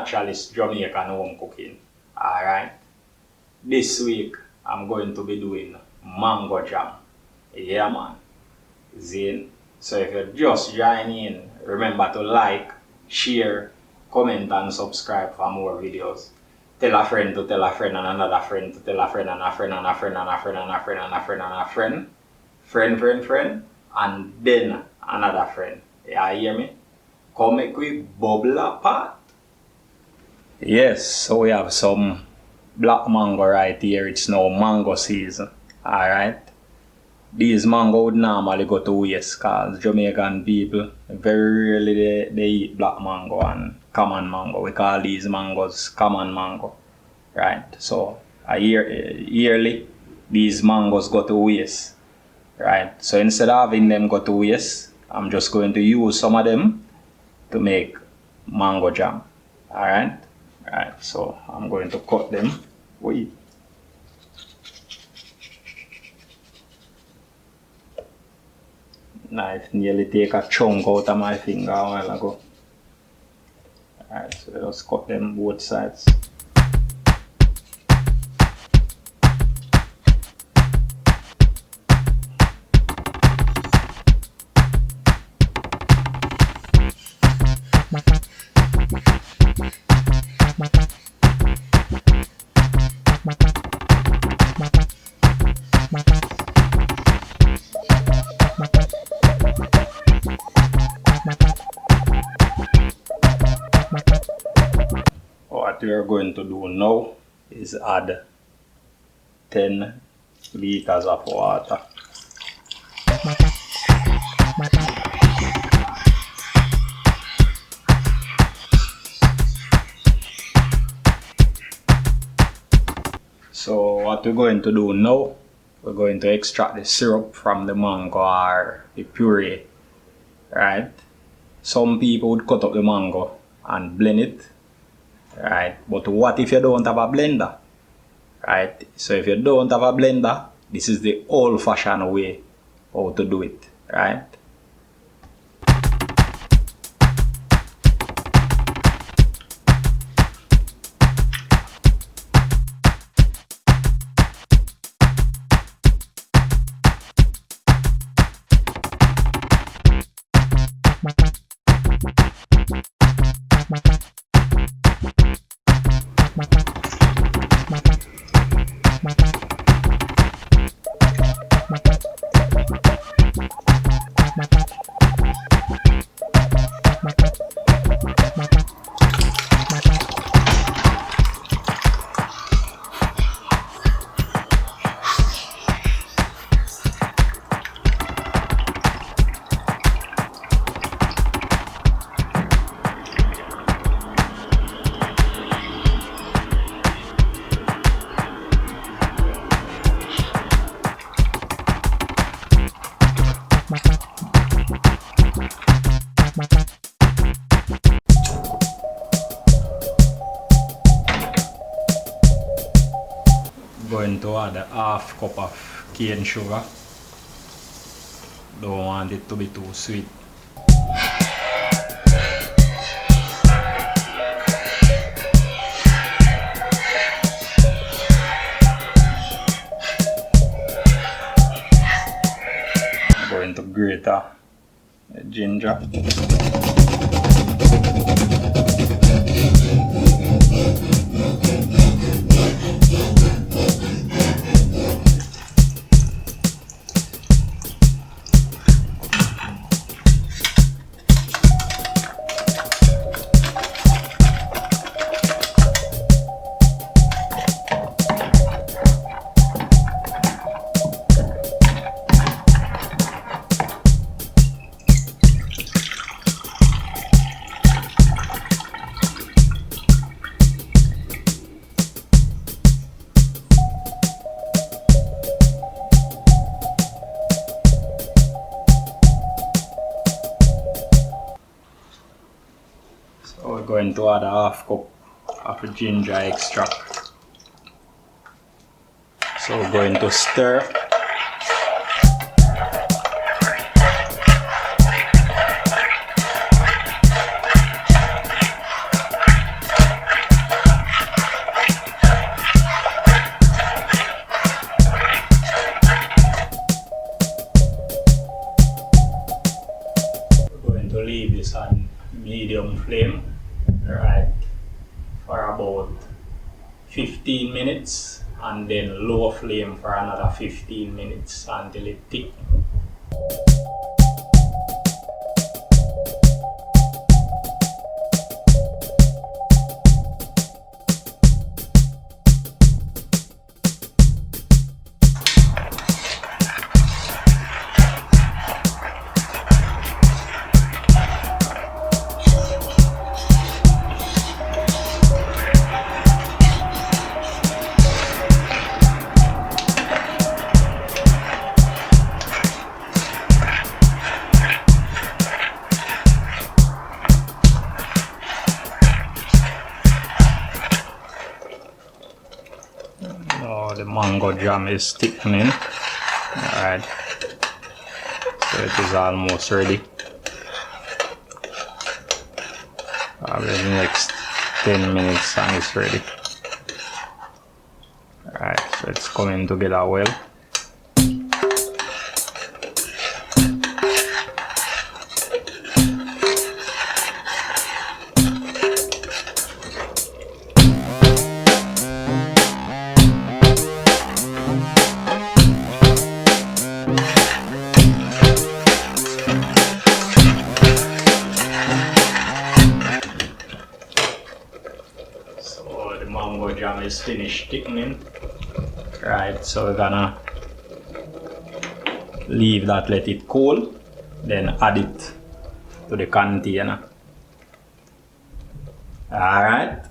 Naturaliss Jamaican Home Cooking. Alright. This week I'm going to be doing mango jam. Yeah man. Zin. So if you're just joining in, remember to like, share, comment and subscribe for more videos. Tell a friend to tell a friend and another friend to tell a friend and a friend and a friend and a friend and a friend and a friend and a friend. Friend and then another friend. Yeah, hear me? Come make we bubble apart. Yes, so we have some black mango right here. It's now mango season. Alright. These mango would normally go to waste because Jamaican people very rarely they eat black mango and common mango. We call these mangoes common mango. Right. So yearly these mangoes go to waste. Right. So instead of having them go to waste, I'm just going to use some of them to make mango jam. Alright. Alright, so I'm going to cut them. Wait. Knife nearly take a chunk out of my finger a while ago. Alright, so let's cut them both sides. What we are going to do now is add 10 liters of water. So what we're going to do now, we're going to extract the syrup from the mango or the puree. Right? Some people would cut up the mango and blend it. Right, but what if you don't have a blender? Right, so if you don't have a blender, this is the old-fashioned way how to do it. Right. Going to add a half cup of cane sugar. Don't want it to be too sweet. I'm going to grate a ginger. So we're going to add a half cup of ginger extract. So we're going to stir. flame, right, for about 15 minutes, and then low flame for another 15 minutes until it thick. Now the mango jam is thickening. Alright, so it is almost ready. Probably the next 10 minutes and it's ready. Alright, so it's coming together well. So the mango jam is finished thickening. Right, so we're gonna leave that, let it cool, then add it to the container. Alright,